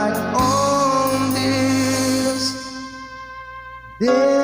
back on this day.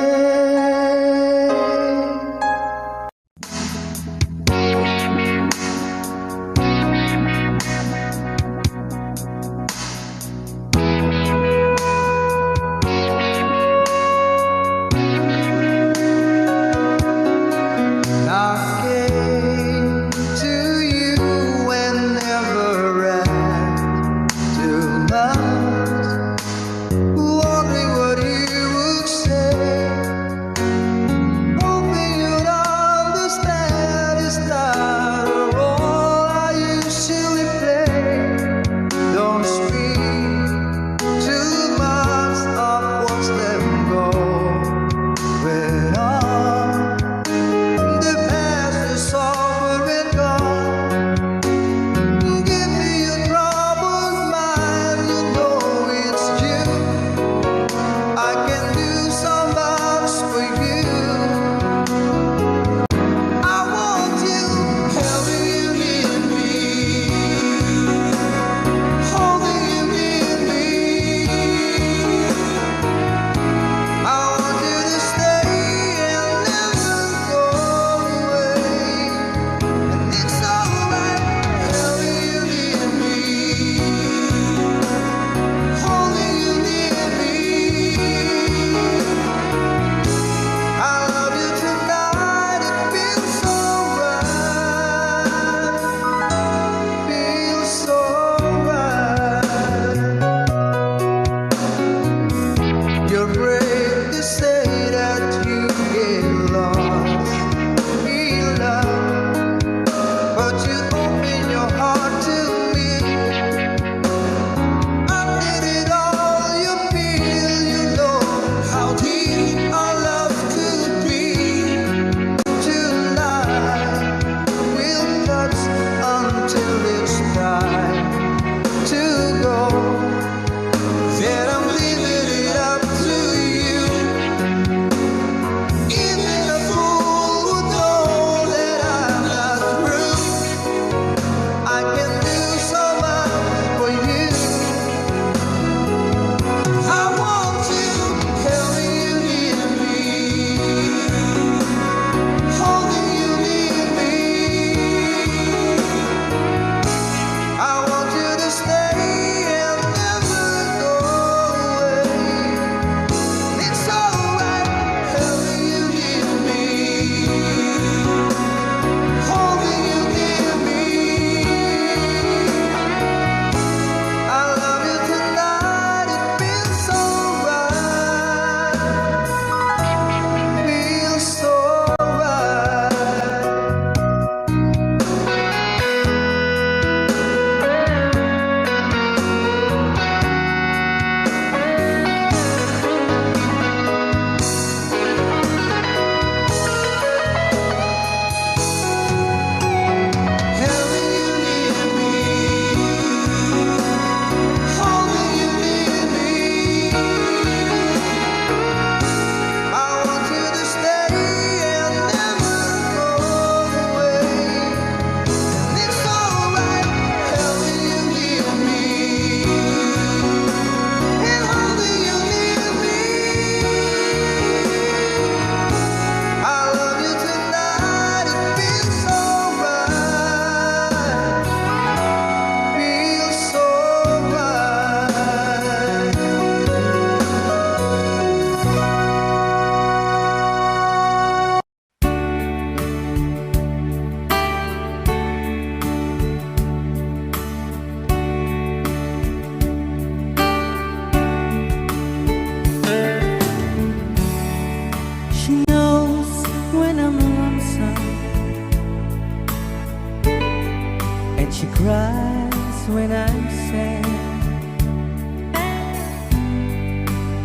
cries when I'm sad.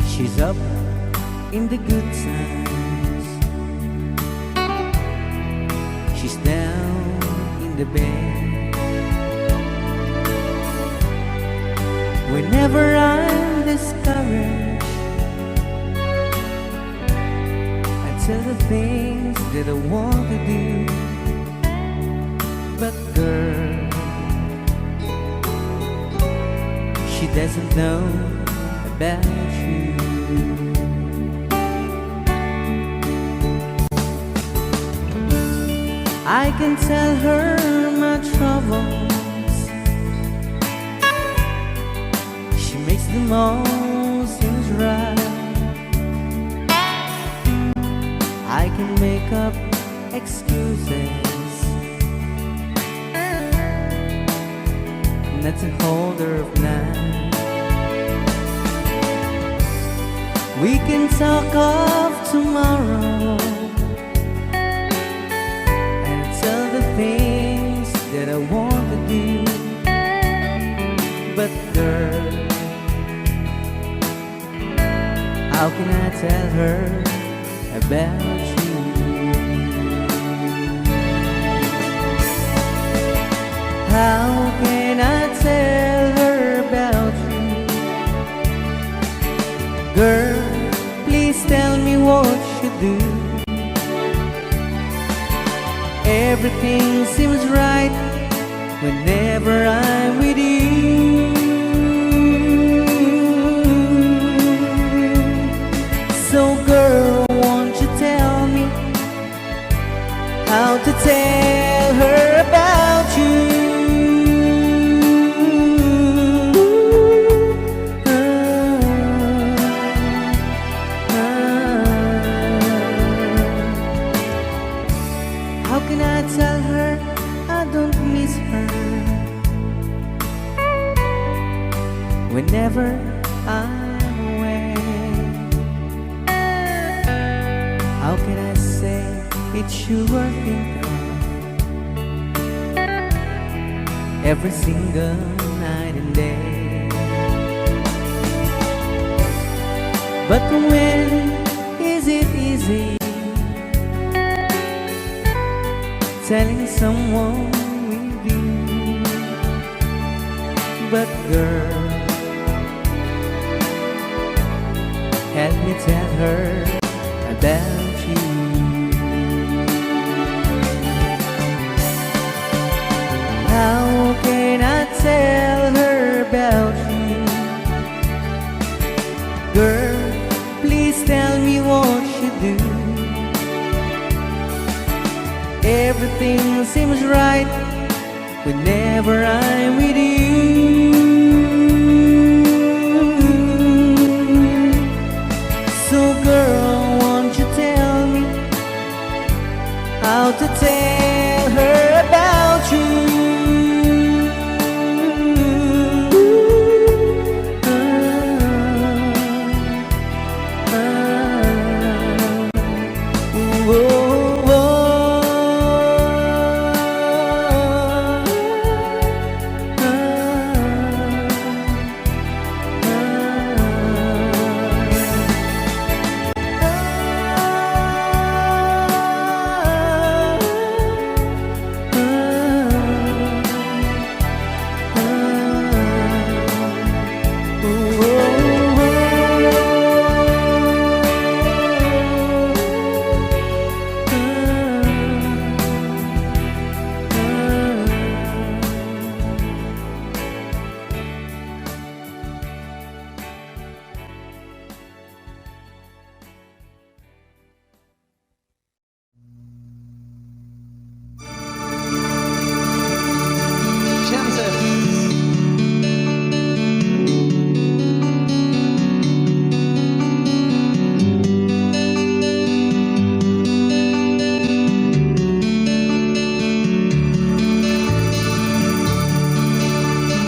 She's up in the good times, she's down in the bed. Whenever I'm discouraged, I tell the things that I want to do. But girl, she doesn't know about you. I can tell her my troubles, she makes them all seem right. I can make up excuses not to hold her of night. We can talk of tomorrow and tell the things that I want to do. But girl, how can I tell her about you? How can I tell her about you? Girl, please tell me what you do. Everything seems right whenever I'm with you. So girl, won't you tell me how to tell her about you? How can I tell her I don't miss her whenever I'm away? How can I say it's you I think of every single night and day? But when is it easy telling someone with you? But girl, help me tell her about you. How can I tell her about you? Girl, please tell me what you do. Everything seems right whenever I'm with you. So girl, won't you tell me how to tell her about you?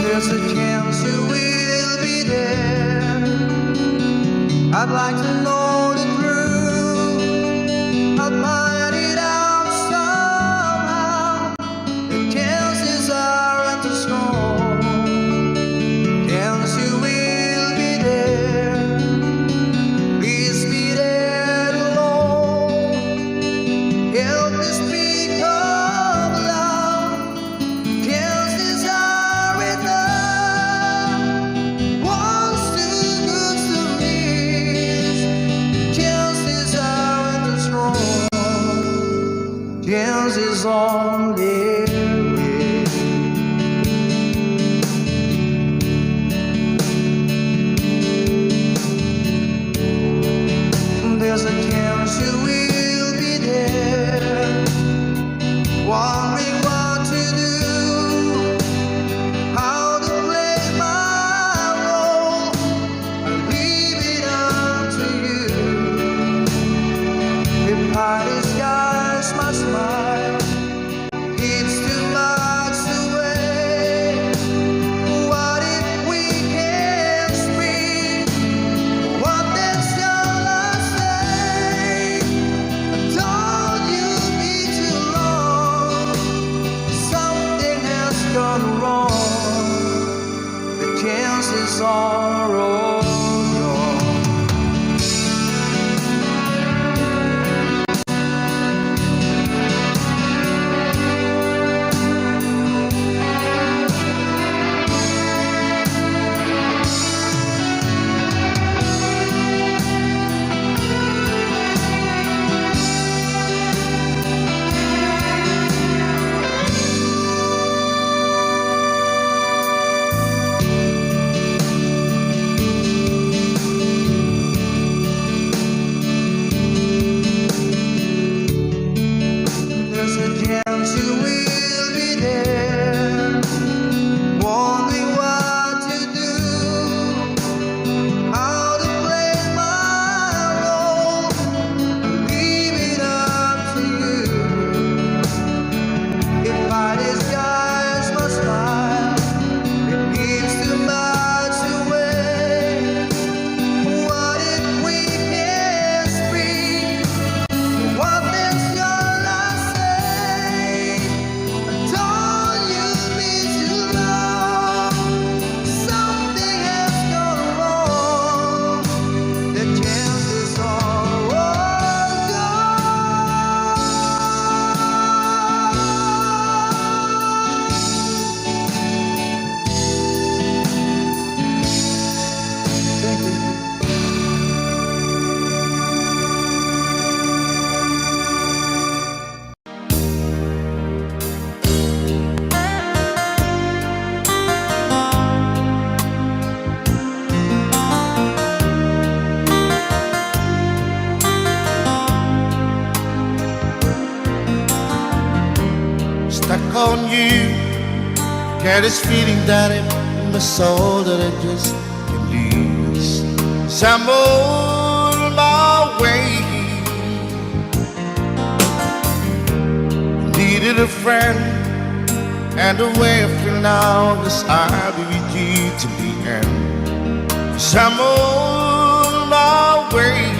There's a chance you will be there. I'd like to know the truth. I'd find it out somehow. The chances aren't too strong. Chance you will be there. Please be there alone. Help me speak of love. Chances are enough. One's too good to miss. Chances aren't too strong. Chances only win. the sorrow gone. There's a chance you will be there, wondering what to do, how to play my role. Leave it up to you. If I disguise my smile, it gives too much away. What if we can speak? What things shall I say? I told you been too long. Something has gone wrong. The chances are all gone. Thank you. Stuck on you, got this feeling that in my soul that I just can't lose. So I'm on my way. Needed a friend, and the way I feel now is I'll be with you to the end. So I'm on my way,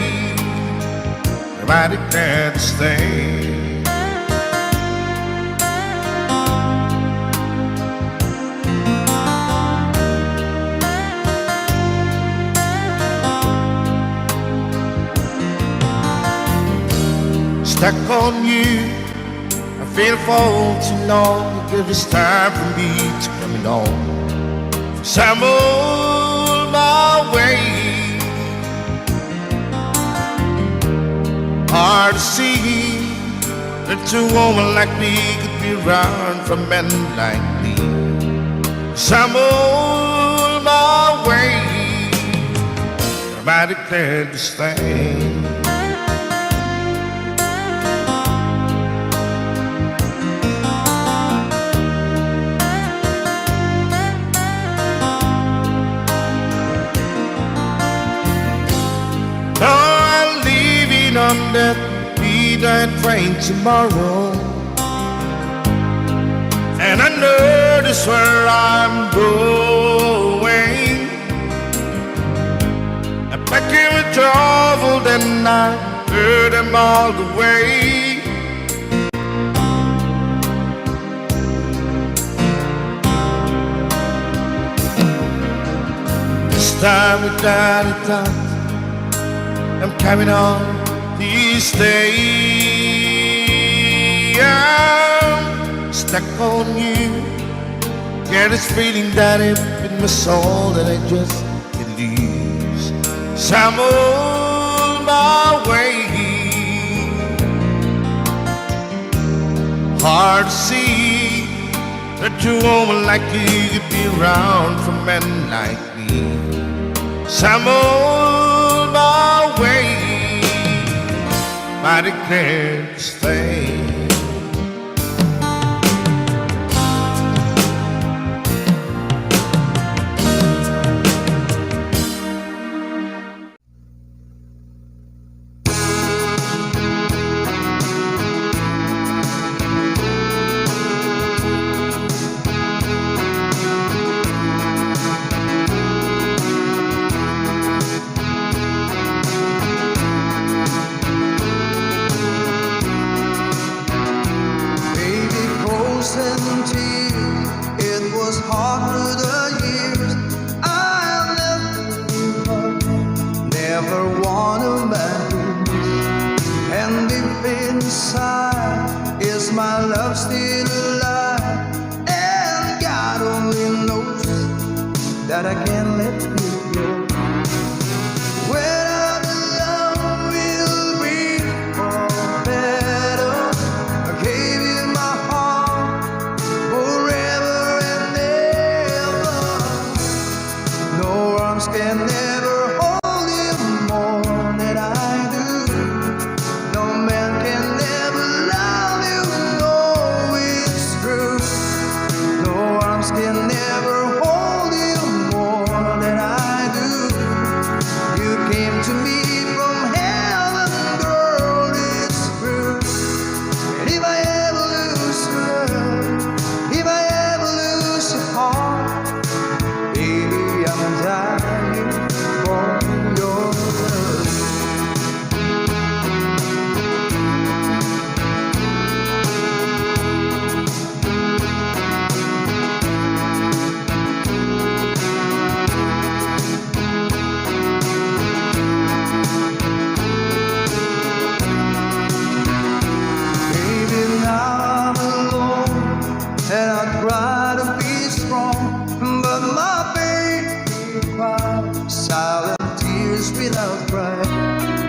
I declare to stay. Stuck on you, I feel for too long. Give this time for me to coming on. So I'm on my way. Hard to see that a woman like me could be around for men like me. So I'm on my way. I declare to stay. On that midnight train tomorrow, and I know this where I'm going. I'm packing with trouble, then I heard them all the way. This time without a doubt, I'm coming on. These days I'm stuck on you. Get this feeling that it's in my soul that I just can't lose. So I'm on my way. Hard to see that a woman like you could be around for men like me. So I'm on my way. I declare to stay. that I can't let you go. When I'm alone, we'll be for better. I gave you my heart forever and ever. No arms can never hold you more than I do. No man can never love you, no, it's true. No arms can never hold you more than I do. You came to me from heaven, girl, it's true. And if I ever lose your love, if I ever lose your heart, baby, I'm dying for your love. Baby, now I'm alone, and I try to be strong, but my baby cries silent tears without cry,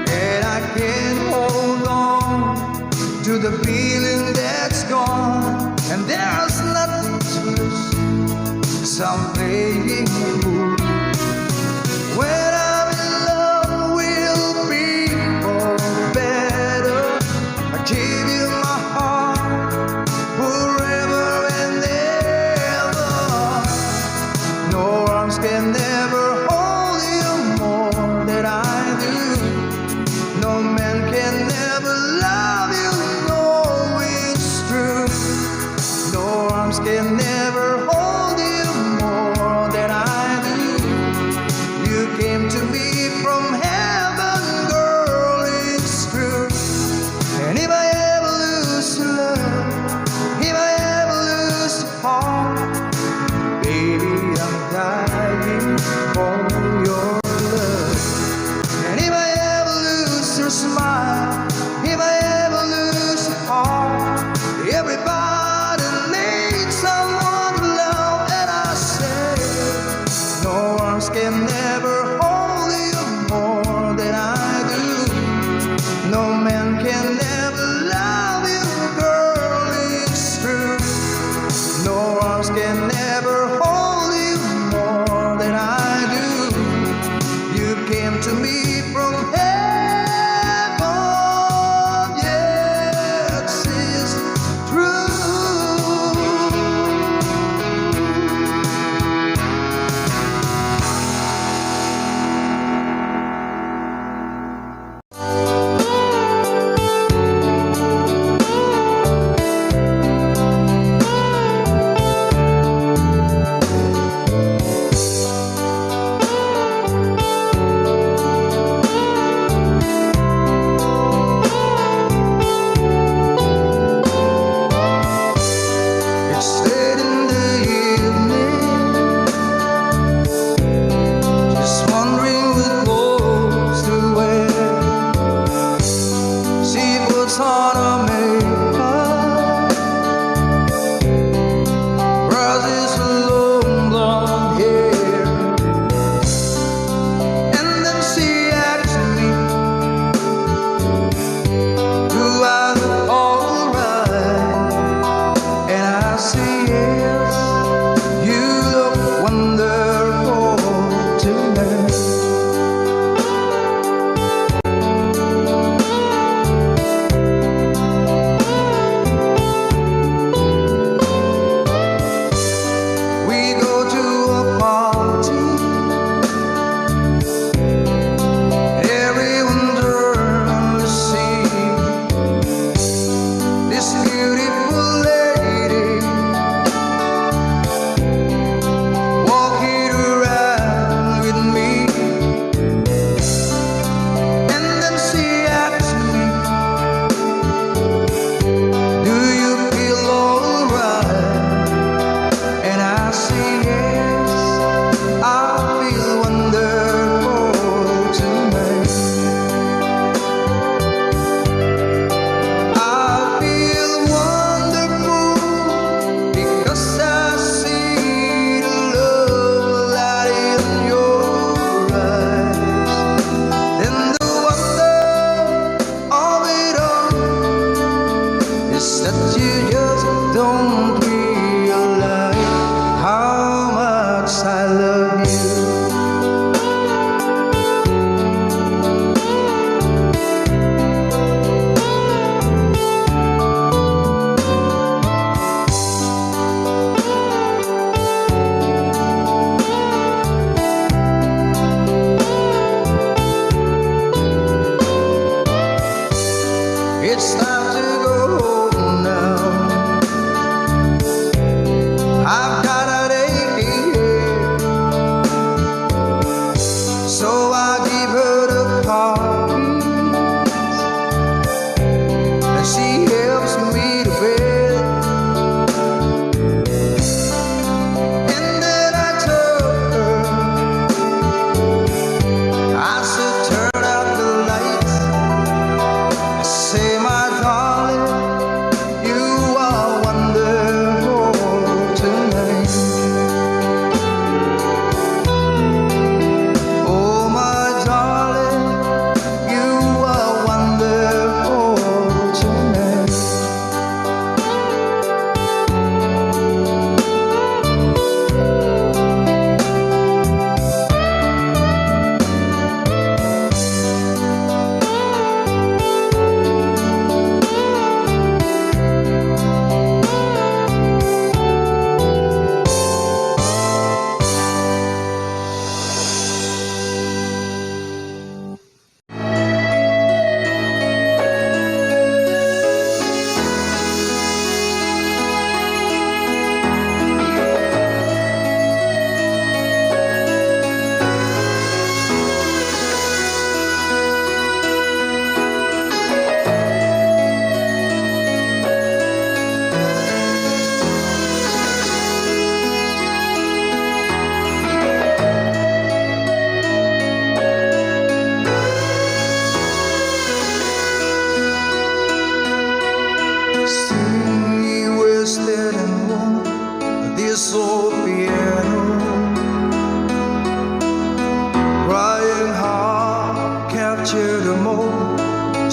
and I can't hold on to the feeling that's gone, and there's nothing to lose, so I'm playing the fool. When I'm in love, we'll be for better. I give you my heart forever and ever. No arms can never hold you more than I do. No man can never love you, no, it's true. No arms can never hold you more than I do. You came to me from heaven, girl, it's true. And if I ever lose your love, if I ever lose your heart, baby, I'm dying for your love. And if I ever lose your smile, if I ever lose your heart, everybody needs someone to love, and I say, no arms can never hold you more than I do. No man can never love you, girl, it's true. No arms can never hold you more than I do. You came to me from heaven, yes, it's true.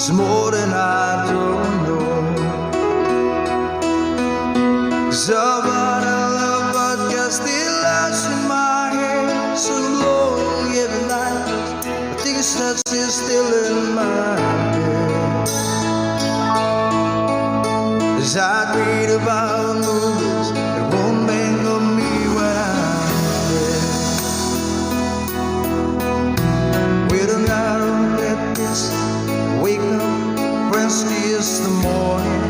It's more than I don't know. Somebody I love but just still lies in my head. So lonely every night, I think it's not still in my head. As I read about movies that won't bang on me when I'm dead. With a narrow necklace, wake up, rest is the morning.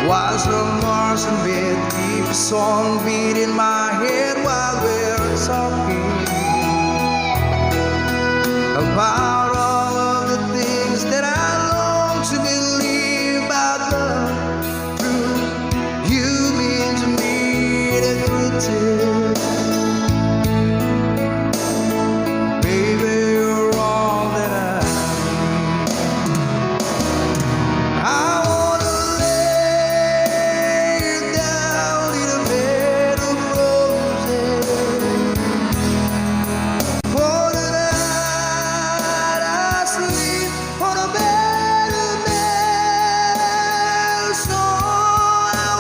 While some Mars in bed, keep a song beat in my head while we're talking about all of the things that I long to believe about love. True, you mean to me the greatest. Baby, you're all that I need. I wanna lay you down in a bed of roses. For the night I sleep on a bed of nails. So I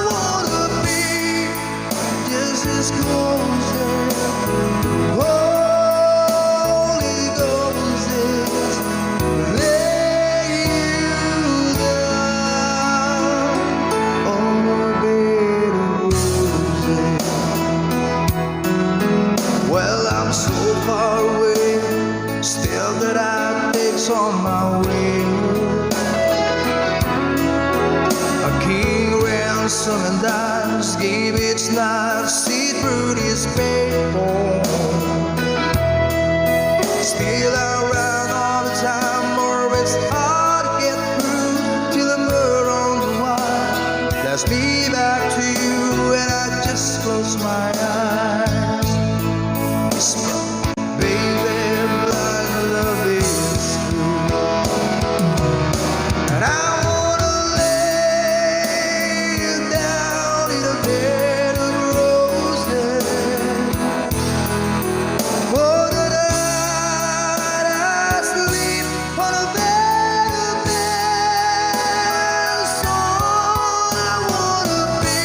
wanna be just as close as Holy Ghost is. Lay you down on a bed of roses. Well, I'm so far away, still that I takes on my way. A king ransom and dimes gave its knife, see through this paper. Still I run all the time, or it's hard to get through till the murder on the wire. That's me back to you, and I just close my eyes. Whisper, baby, blind love is true. And I wanna lay you down in a bed of roses. For the night I sleep on a bed of nails. So I wanna be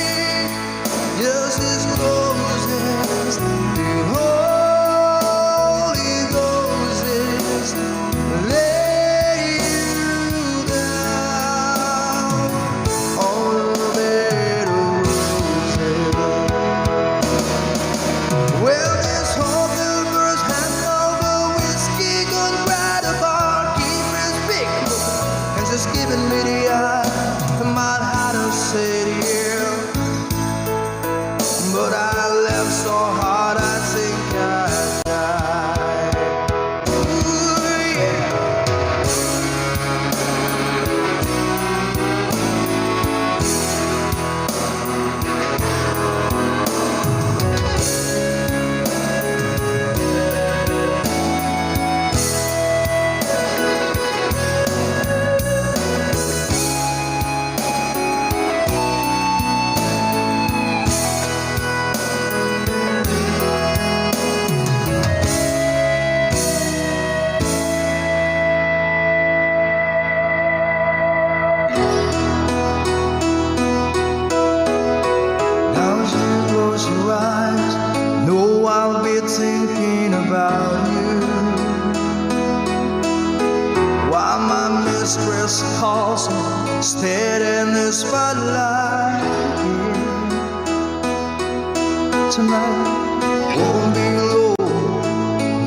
just as close as the Holy Ghost is. Lay you down on a bed of roses. Well, there's hope that first hand over whiskey, gone right apart, keepers big, and just giving me the eye. I might have to say yeah, but I left so hard I think I died. Ooh, yeah. Now as you close your eyes, know I'll be thinking about you. While my mistress calls me, stead in the spotlight. Tonight won't be low,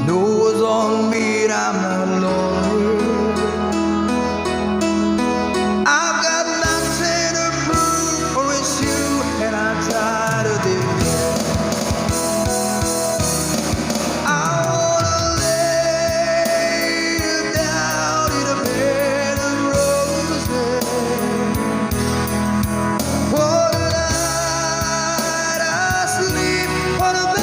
no one's on me, and I'm not lonely. I've got nothing to prove, for it's you, and I'm tired of this. I wanna lay you down in a bed of roses. For the night I sleep on a bed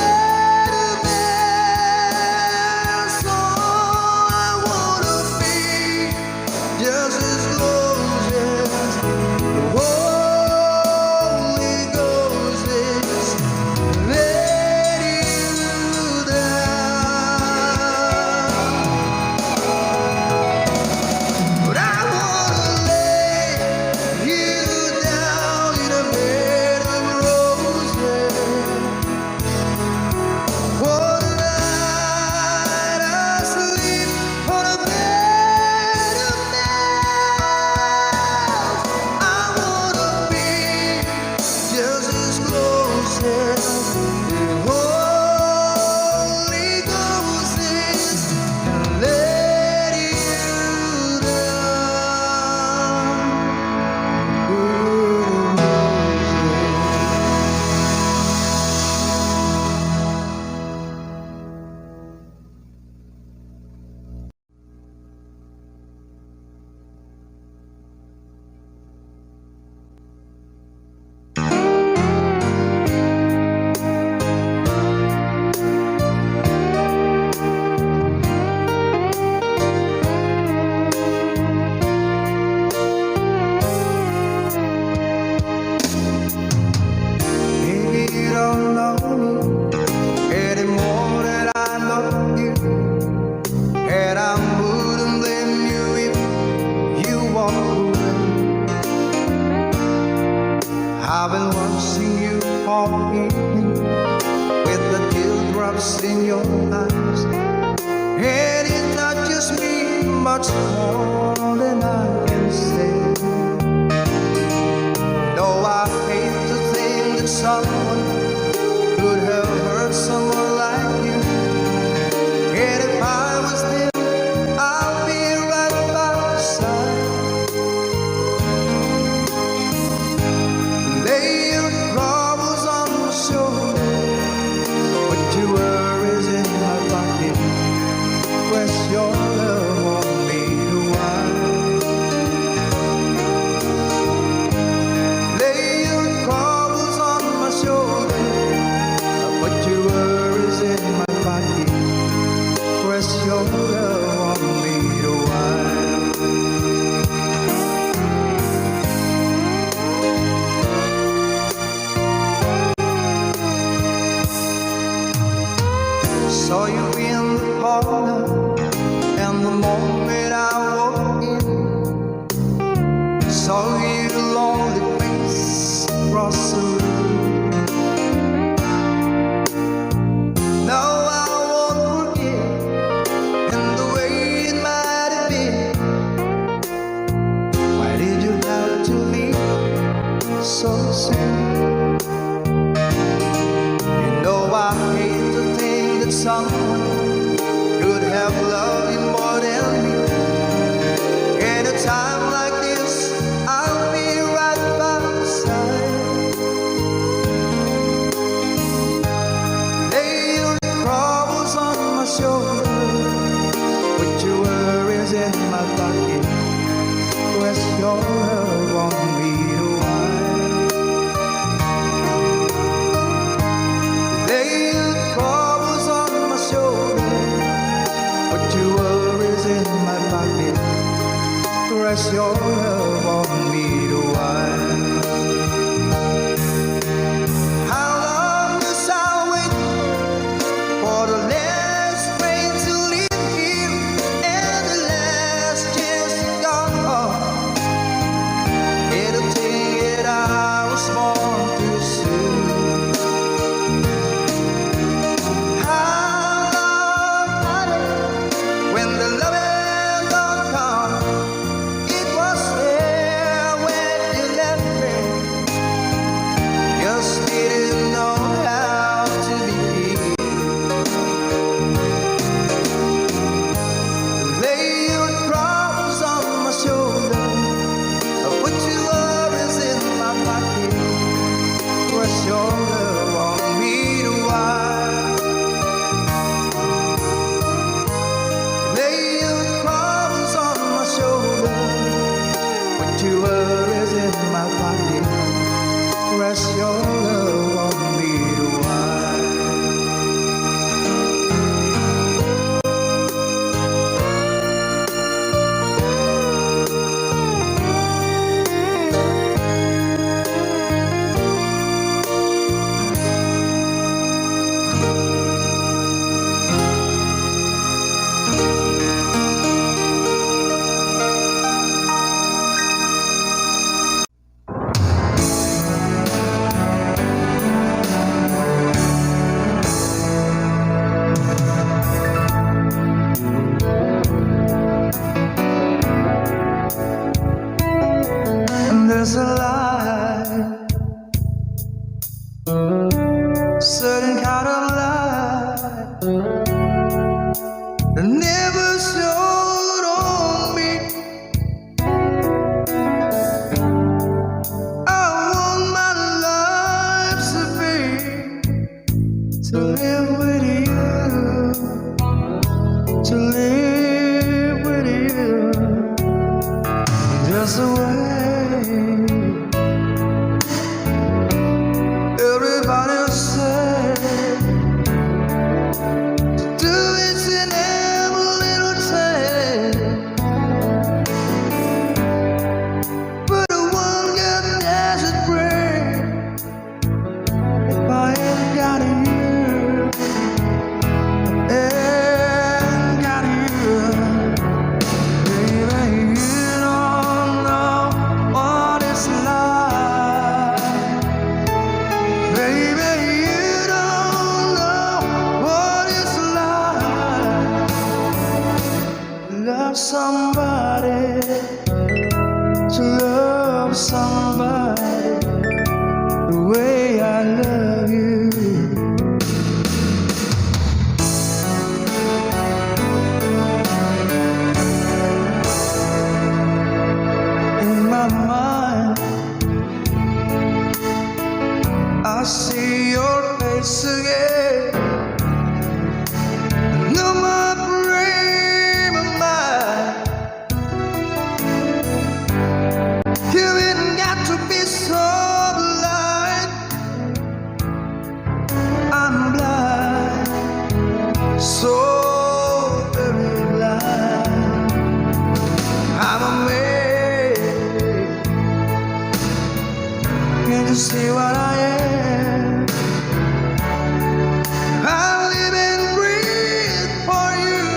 in your eyes, and it touches me much more than I can say. No, I hate to think that someone could have hurt someone like you. And if I was there, I'll be right by your side. Lay your troubles on my shoulder, put your worries in my pocket, rest your love on me a while. Lay your troubles on my shoulder, put your worries in my pocket, rest your love on me a while. Saw you in the parlor, and the moment I walked in, saw your lonely face across the room. Now I won't forget, and the way it might have been. Why did you have to leave so soon? You know I hate to think that someone could have loved you more than me. At a time like this, I'll be right by your side. Lay your troubles on my shoulder, put your worries in my pocket, rest your love on me a while. Lay your troubles on my shoulder, put your worries in my pocket, rest your love on me a while. How long must I wait for the last train to leave here and the last chance to go home? It'll take it I was born too soon. How long, honey, when the loving don't come? It was there when you left me, just didn't know how to begin. Lay your troubles on my shoulder, put your worries in my pocket, rest your love on me a while. Lay your troubles on my shoulder, put your worries in my pocket, rest your love on me a while. And there's a light, certain kind of light that never showed on me. I want my life to be, to live with you, to live with you. Just the way everybody said to do it in every little time. But the one got desert brain. If I ain't got you, I ain't got you. somebody, to love somebody the way I love you. In my mind, I see your face again. No more dream of mine. You ain't got to be so blind. I'm blind, so very blind. I'm a man. Can't you see what I am? I live and breathe for you.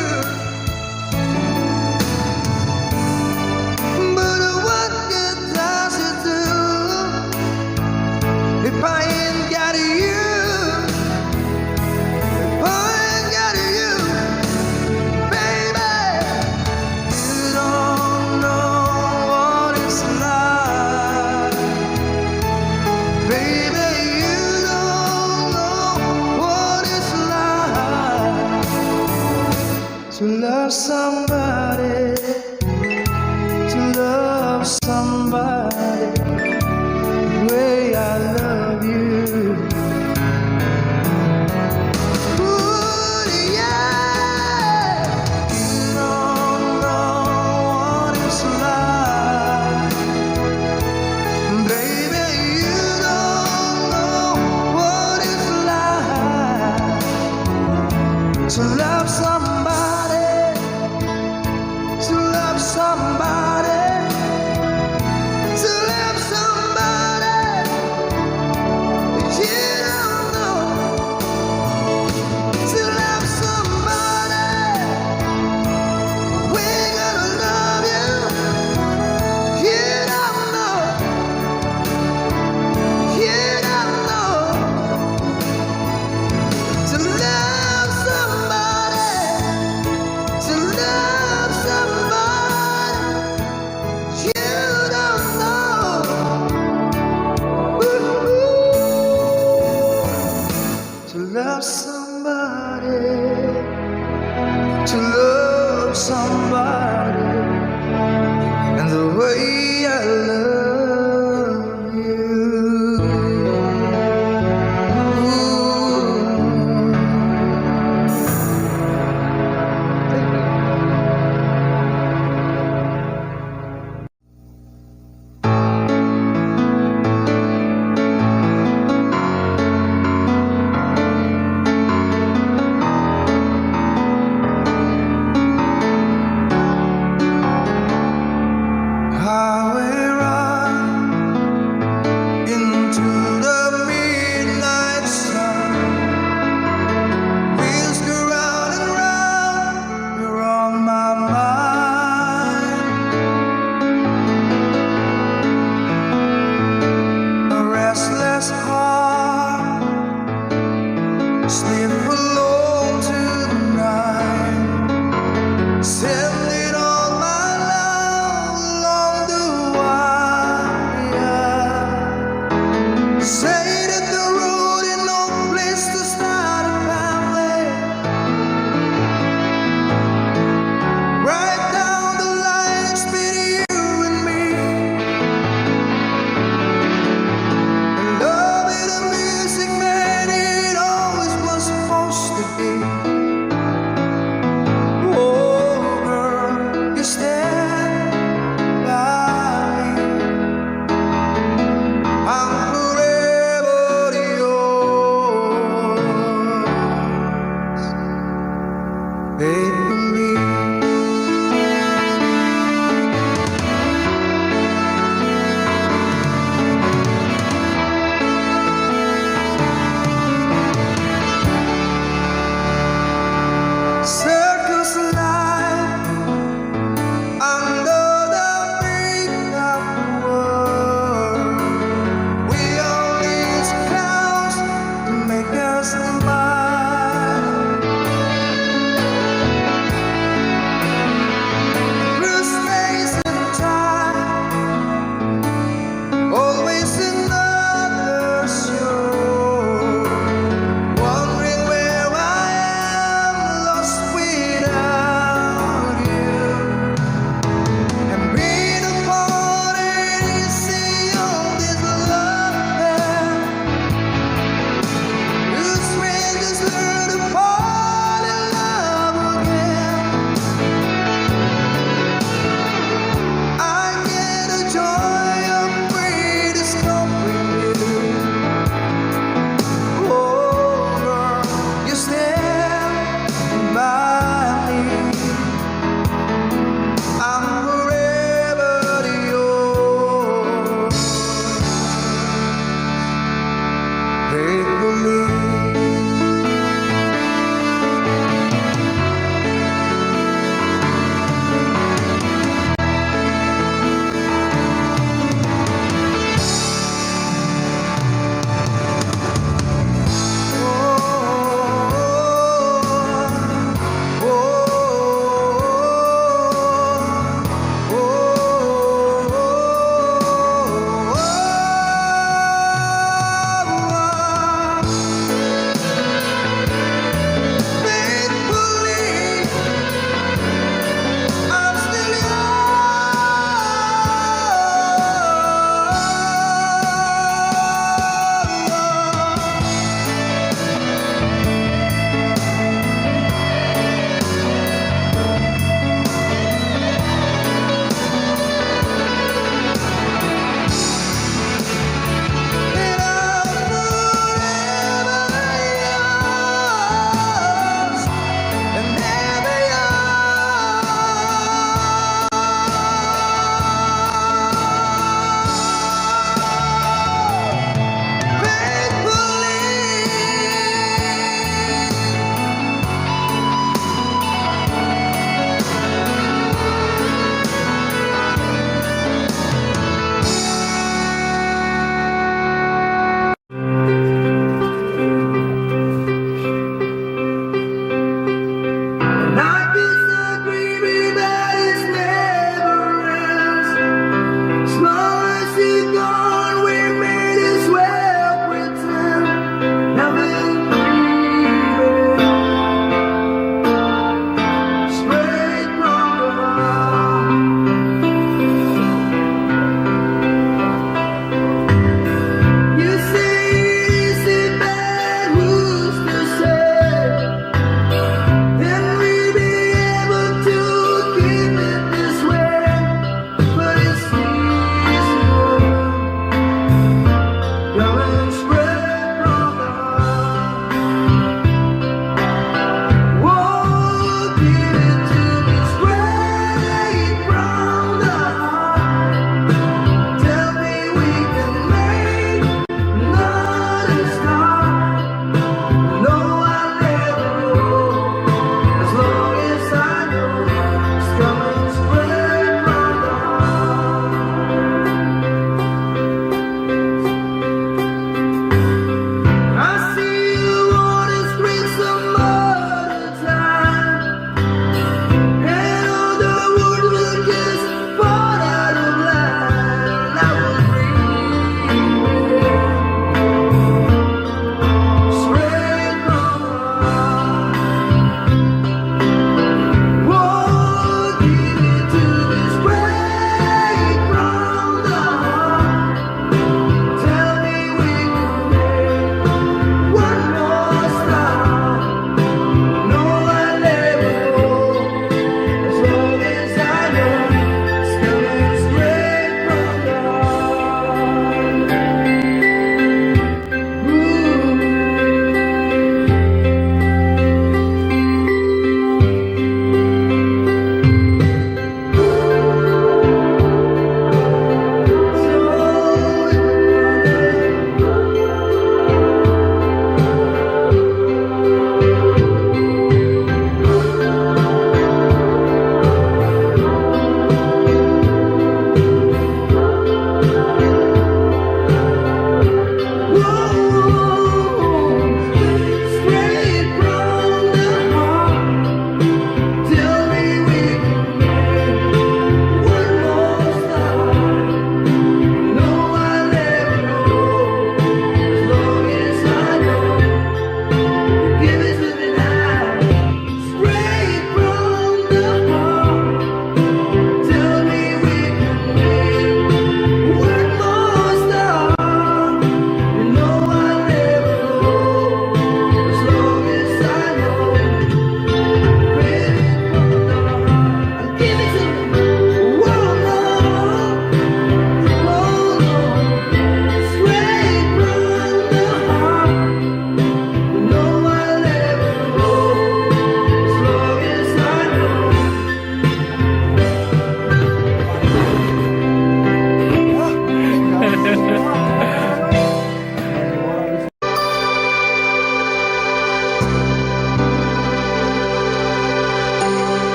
But what good does it do if I ain't got you? If I ain't got you, baby, you don't know what it's like. Baby, you don't know what it's like to love somebody, to love somebody the way I love you. Ooh, yeah, you don't know what it's like. Baby, you don't know what it's like to love somebody, to love somebody, to love somebody you don't know, to love somebody. We're gonna love you. You don't know, you don't know, to love somebody, to love somebody you don't know. Ooh, to love somebody, to love somebody, and the way I love you. Highway run into the midnight sun. Wheels go round and round, you're on my mind. A restless heart sleep alone tonight. Sending all my love along the wire. Say that the road ain't no place to start a family. Right down the line, it's been you and me. Love is the music, man, it always was supposed to be. Oh, girl, you stand by me. I'm forever yours, faithfully. Circles line under the big of the world. We all need clowns to make us smile.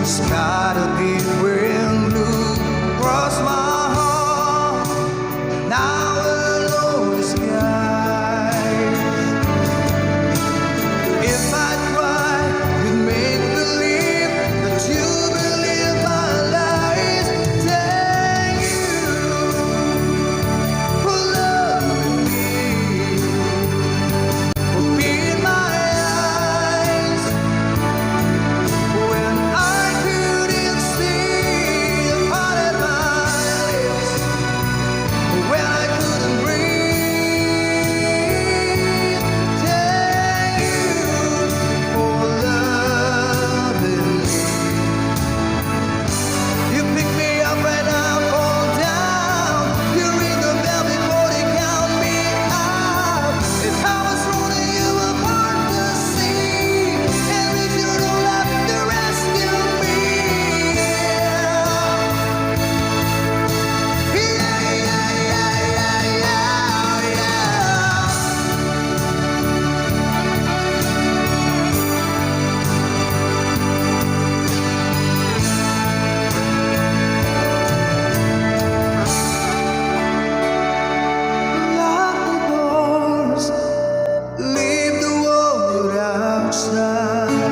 sky to be green blue across my heart. Now alone the skies. If I try to make believe that you believe my lies, thank you for loving me, for being my eyes when I couldn't see the part of my lips, when I couldn't breathe. Thank you for loving me. You pick me up when I fall down. You ring the bell before they count me out. If I was rolling you apart the sea, and if you don't have to rescue me, yeah, yeah, yeah, yeah, yeah. Lock the doors, leave the world outside.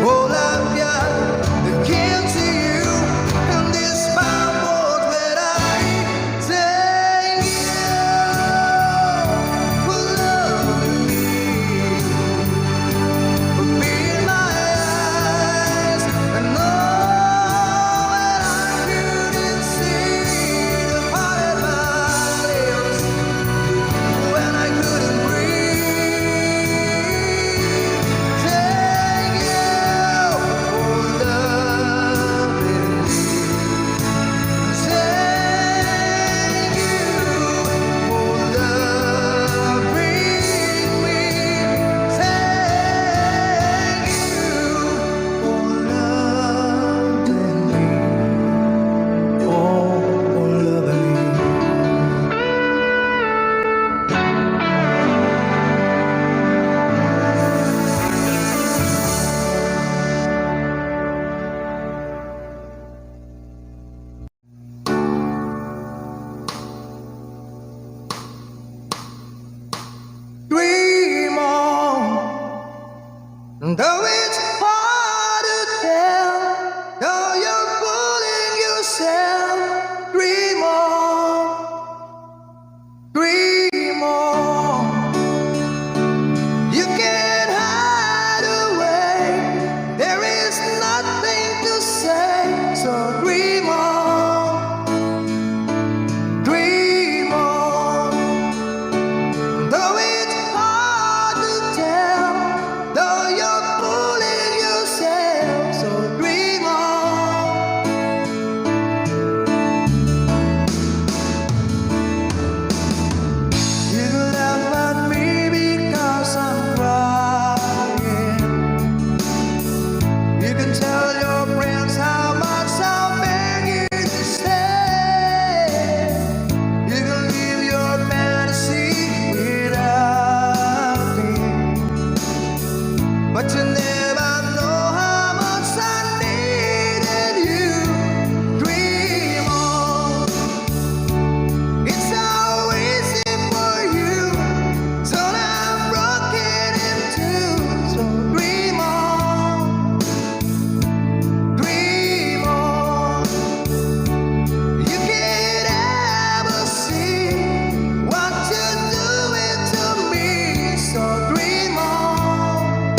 All I've got the key to you, and this passport that I take you for loving me, for being my eyes, and all that I couldn't see the part of my lips when I couldn't breathe. Thank you for loving me. Thank you for loving me. Thank you for loving me. Oh, for loving me. Dream on, though it's hard to tell, though you're fooling yourself. Dream on, dream on. You can't hide away. There is nothing to say, so dream on, dream on. Though it's hard to tell, though you're fooling yourself, so dream on. You can laugh at me because I'm crying. You can tell your friends how much I'm begging to stay. You can live your fantasy without me, but you never know how much I needed you. Dream on. It's so easy for you, so I'm broken in two. So dream on, dream on. You can't ever see what you're doing to me. So dream on,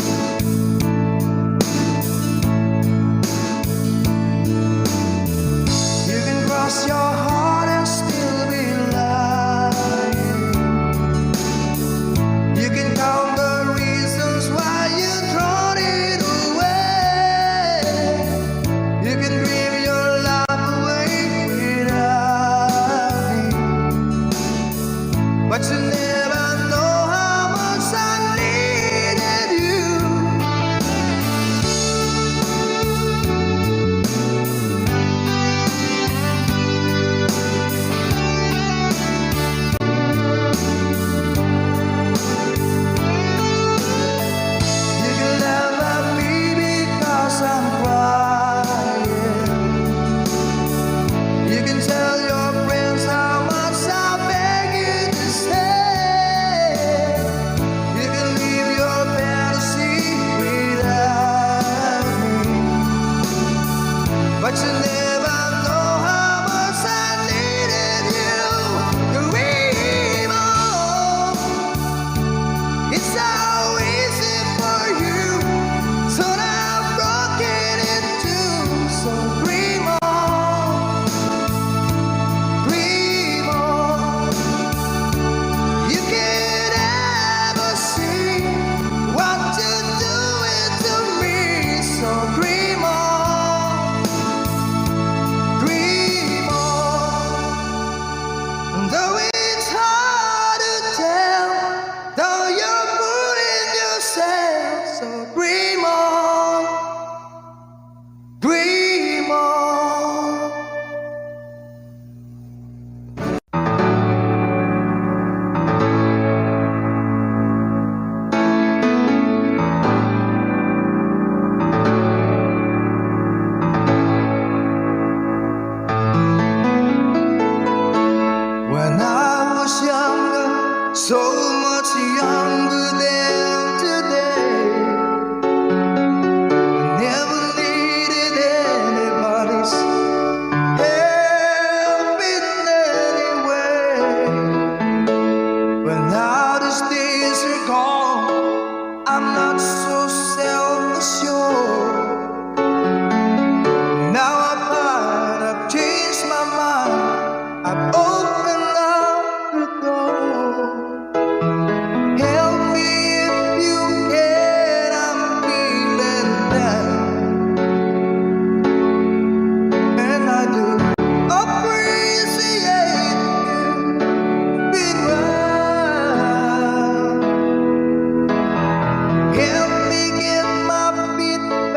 sure. Now I've changed my mind. I've opened up the door. Help me if you can. I'm feeling down, and I do appreciate you being round. Help me get my feet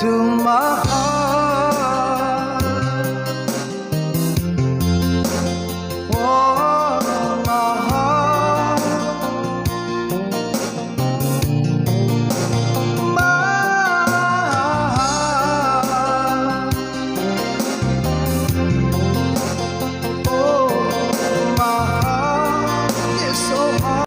to my heart. Oh, my heart, my heart. Oh, my heart is so hard.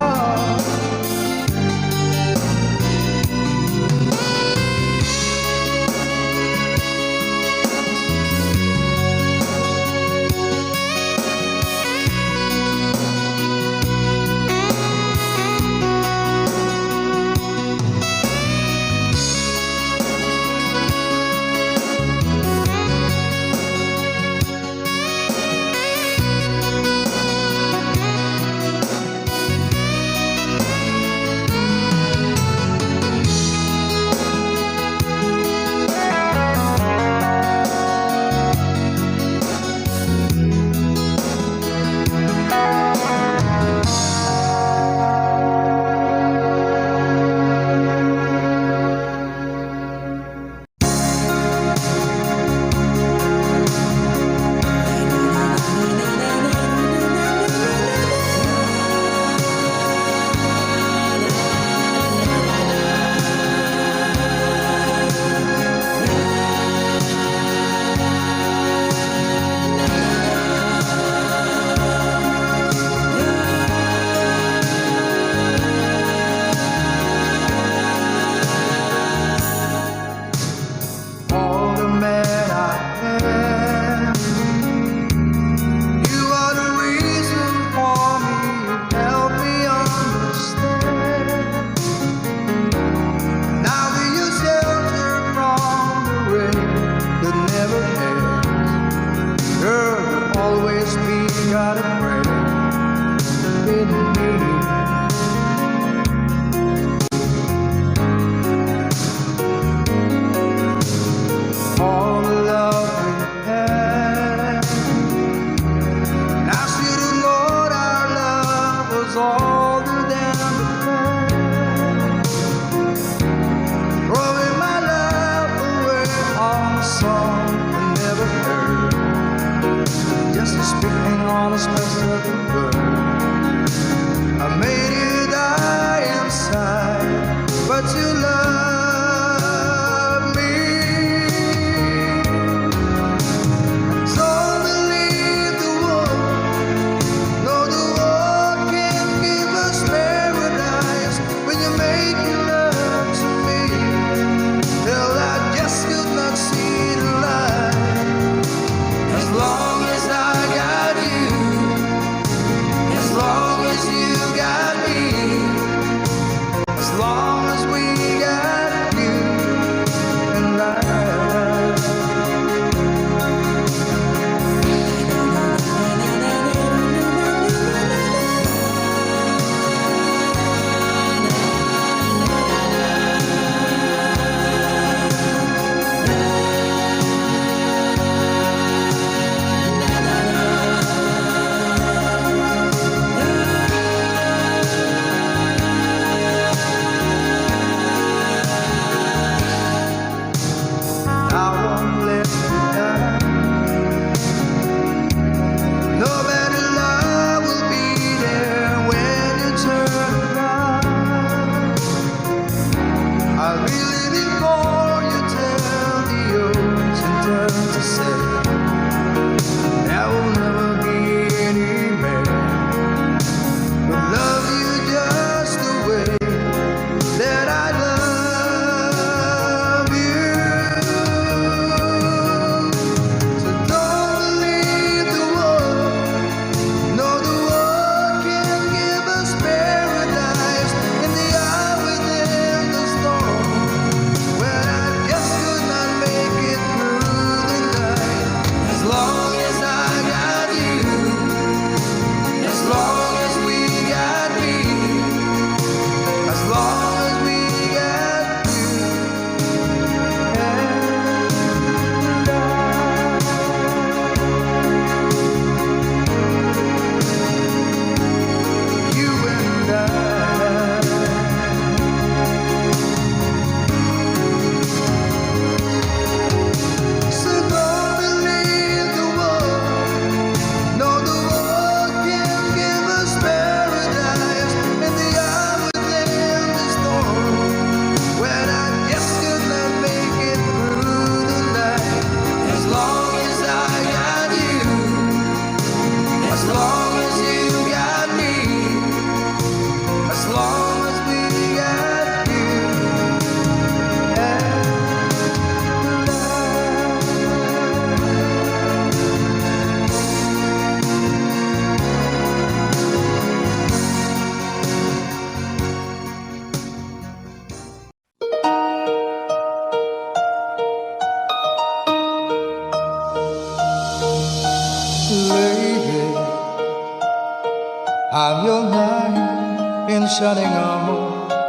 I'm your knight in shining armor,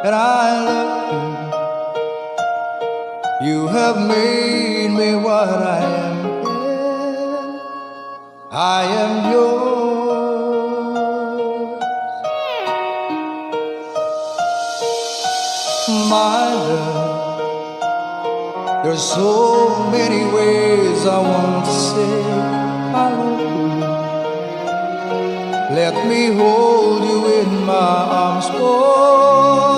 and I love you. You have made me what I am. I am yours, my love. There's so many ways I want to say I love you. Let me hold you in my arms, oh.